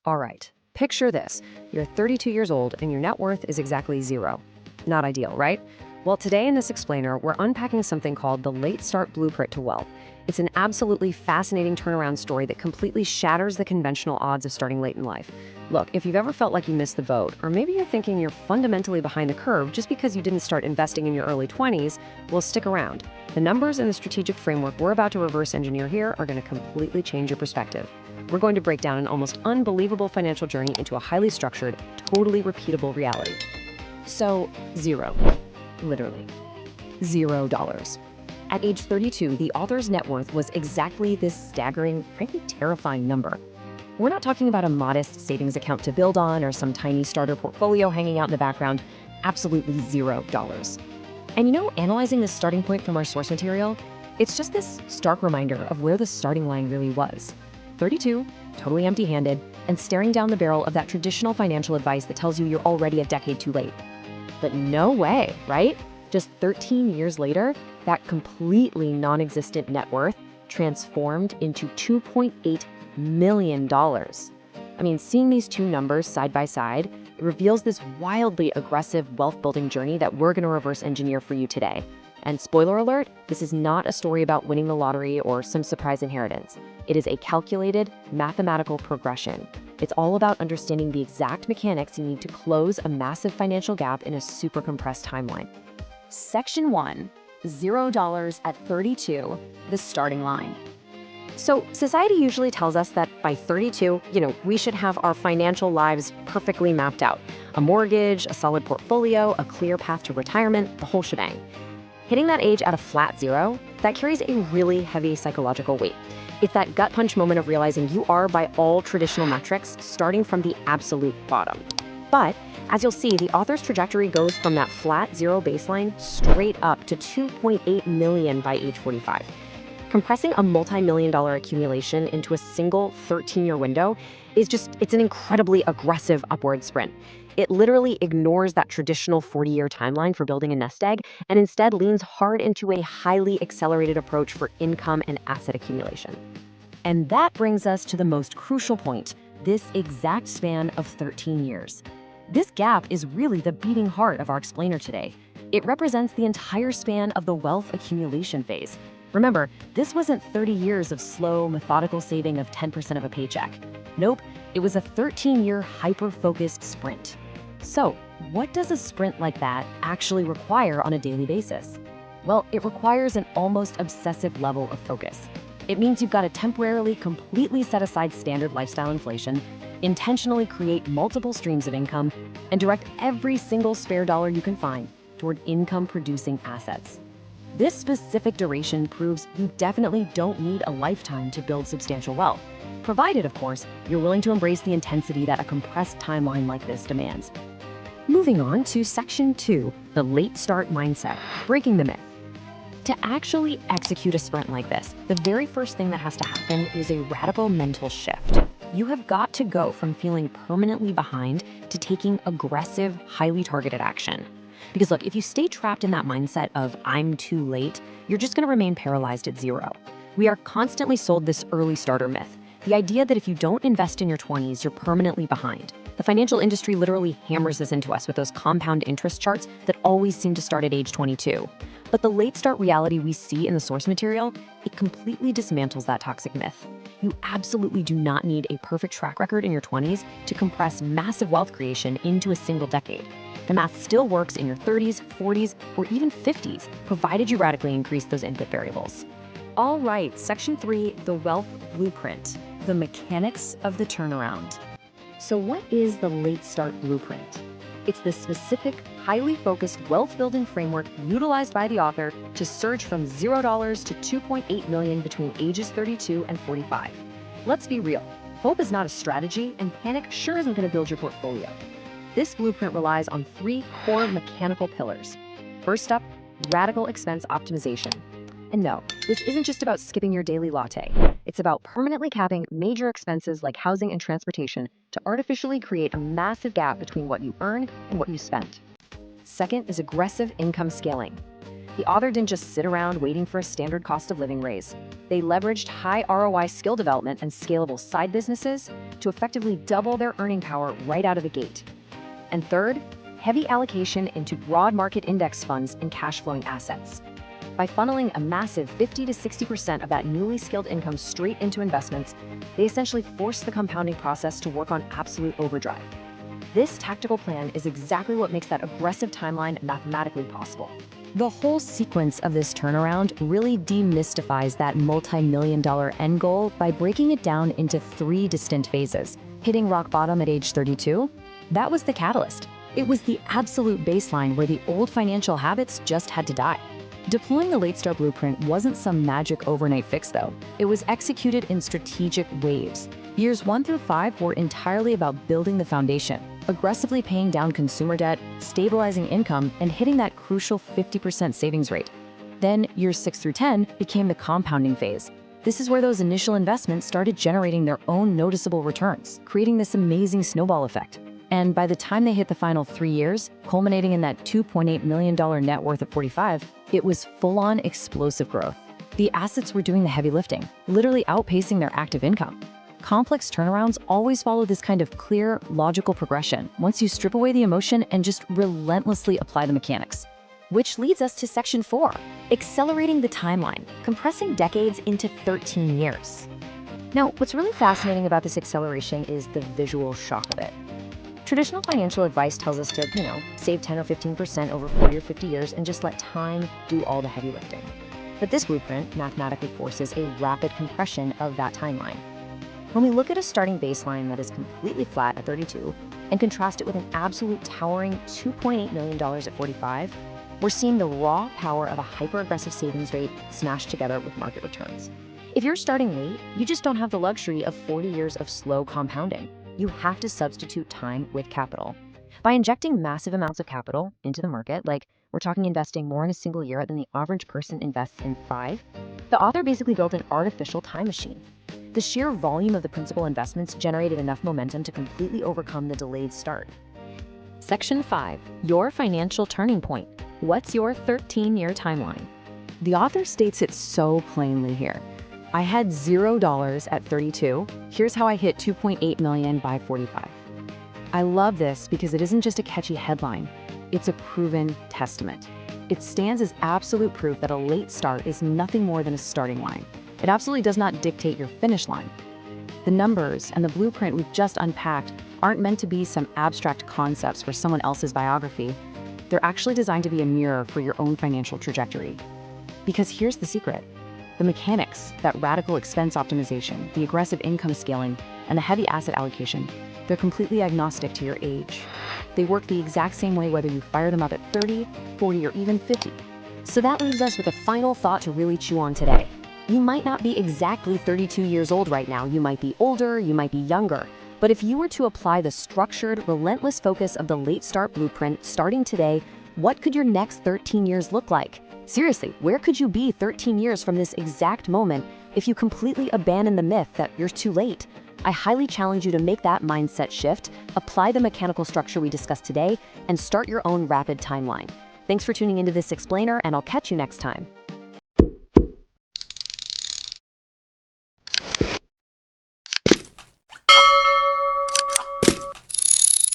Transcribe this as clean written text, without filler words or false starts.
All right, picture this. You're 32 years old and your net worth is exactly zero. Not ideal, right? Well, today in this explainer, we're unpacking something called the late start blueprint to wealth. It's an absolutely fascinating turnaround story that completely shatters the conventional odds of starting late in life. Look, if you've ever felt like you missed the boat, or maybe you're thinking you're fundamentally behind the curve just because you didn't start investing in your early 20s, well, stick around. The numbers and the strategic framework we're about to reverse engineer here are going to completely change your perspective. We're going to break down an almost unbelievable financial journey into a highly structured, totally repeatable reality. So, zero. Literally. $0. At age 32, the author's net worth was exactly this staggering, frankly terrifying number. We're not talking about a modest savings account to build on or some tiny starter portfolio hanging out in the background. Absolutely $0. And analyzing this starting point from our source material, it's just this stark reminder of where the starting line really was. 32, totally empty-handed, and staring down the barrel of that traditional financial advice that tells you you're already a decade too late. But no way, right? Just 13 years later, that completely non-existent net worth transformed into $2.8 million. I mean, seeing these two numbers side by side, it reveals this wildly aggressive wealth-building journey that we're going to reverse engineer for you today. And spoiler alert, this is not a story about winning the lottery or some surprise inheritance. It is a calculated, mathematical progression. It's all about understanding the exact mechanics you need to close a massive financial gap in a super compressed timeline. Section 1, $0 at 32, the starting line. So society usually tells us that by 32, we should have our financial lives perfectly mapped out. A mortgage, a solid portfolio, a clear path to retirement, the whole shebang. Hitting that age at a flat zero, that carries a really heavy psychological weight. It's that gut punch moment of realizing you are, by all traditional metrics, starting from the absolute bottom. But as you'll see, the author's trajectory goes from that flat zero baseline straight up to 2.8 million by age 45. Compressing a multi-million-dollar accumulation into a single 13-year window it's an incredibly aggressive upward sprint. It literally ignores that traditional 40-year timeline for building a nest egg and instead leans hard into a highly accelerated approach for income and asset accumulation. And that brings us to the most crucial point, this exact span of 13 years. This gap is really the beating heart of our explainer today. It represents the entire span of the wealth accumulation phase. Remember, this wasn't 30 years of slow, methodical saving of 10% of a paycheck. Nope, it was a 13-year hyper-focused sprint. So, what does a sprint like that actually require on a daily basis? Well, it requires an almost obsessive level of focus. It means you've got to temporarily, completely set aside standard lifestyle inflation, intentionally create multiple streams of income, and direct every single spare dollar you can find toward income-producing assets. This specific duration proves you definitely don't need a lifetime to build substantial wealth, provided, of course, you're willing to embrace the intensity that a compressed timeline like this demands. Moving on to Section 2, the late start mindset, breaking the myth. To actually execute a sprint like this, the very first thing that has to happen is a radical mental shift. You have got to go from feeling permanently behind to taking aggressive, highly targeted action. Because look, if you stay trapped in that mindset of I'm too late, you're just going to remain paralyzed at zero. We are constantly sold this early starter myth, the idea that if you don't invest in your 20s, you're permanently behind. The financial industry literally hammers this into us with those compound interest charts that always seem to start at age 22. But the late start reality we see in the source material, it completely dismantles that toxic myth. You absolutely do not need a perfect track record in your 20s to compress massive wealth creation into a single decade. The math still works in your 30s, 40s, or even 50s, provided you radically increase those input variables. All right, Section 3, the wealth blueprint, the mechanics of the turnaround. So what is the late start blueprint? It's the specific, highly focused wealth-building framework utilized by the author to surge from $0 to 2.8 million between ages 32 and 45. Let's be real, hope is not a strategy, and panic sure isn't going to build your portfolio. This blueprint relies on 3 core mechanical pillars. First up, radical expense optimization. And no, this isn't just about skipping your daily latte. It's about permanently capping major expenses like housing and transportation to artificially create a massive gap between what you earn and what you spend. Second is aggressive income scaling. The author didn't just sit around waiting for a standard cost of living raise. They leveraged high ROI skill development and scalable side businesses to effectively double their earning power right out of the gate. And third, heavy allocation into broad market index funds and cash flowing assets. By funneling a massive 50 to 60% of that newly skilled income straight into investments, they essentially forced the compounding process to work on absolute overdrive. This tactical plan is exactly what makes that aggressive timeline mathematically possible. The whole sequence of this turnaround really demystifies that multi-million-dollar end goal by breaking it down into 3 distinct phases. Hitting rock bottom at age 32? That was the catalyst. It was the absolute baseline where the old financial habits just had to die. Deploying the Late Start Blueprint wasn't some magic overnight fix, though. It was executed in strategic waves. Years 1 through 5 were entirely about building the foundation, aggressively paying down consumer debt, stabilizing income, and hitting that crucial 50% savings rate. Then, years 6 through 10 became the compounding phase. This is where those initial investments started generating their own noticeable returns, creating this amazing snowball effect. And by the time they hit the final 3 years, culminating in that $2.8 million net worth at 45, it was full-on explosive growth. The assets were doing the heavy lifting, literally outpacing their active income. Complex turnarounds always follow this kind of clear, logical progression once you strip away the emotion and just relentlessly apply the mechanics. Which leads us to section 4, accelerating the timeline, compressing decades into 13 years. Now, what's really fascinating about this acceleration is the visual shock of it. Traditional financial advice tells us to, save 10 or 15% over 40 or 50 years and just let time do all the heavy lifting. But this blueprint mathematically forces a rapid compression of that timeline. When we look at a starting baseline that is completely flat at 32 and contrast it with an absolute towering $2.8 million at 45, we're seeing the raw power of a hyper-aggressive savings rate smashed together with market returns. If you're starting late, you just don't have the luxury of 40 years of slow compounding. You have to substitute time with capital. By injecting massive amounts of capital into the market, like we're talking investing more in a single year than the average person invests in 5, the author basically built an artificial time machine. The sheer volume of the principal investments generated enough momentum to completely overcome the delayed start. Section 5, your financial turning point. What's your 13-year timeline? The author states it so plainly here. I had $0 at 32. Here's how I hit 2.8 million by 45. I love this because it isn't just a catchy headline. It's a proven testament. It stands as absolute proof that a late start is nothing more than a starting line. It absolutely does not dictate your finish line. The numbers and the blueprint we've just unpacked aren't meant to be some abstract concepts for someone else's biography. They're actually designed to be a mirror for your own financial trajectory. Because here's the secret. The mechanics, that radical expense optimization, the aggressive income scaling, and the heavy asset allocation, they're completely agnostic to your age. They work the exact same way whether you fire them up at 30, 40, or even 50. So that leaves us with a final thought to really chew on today. You might not be exactly 32 years old right now. You might be older, you might be younger. But if you were to apply the structured, relentless focus of the Late Start Blueprint starting today, what could your next 13 years look like? Seriously, where could you be 13 years from this exact moment if you completely abandon the myth that you're too late? I highly challenge you to make that mindset shift, apply the mechanical structure we discussed today, and start your own rapid timeline. Thanks for tuning into this explainer, and I'll catch you next time.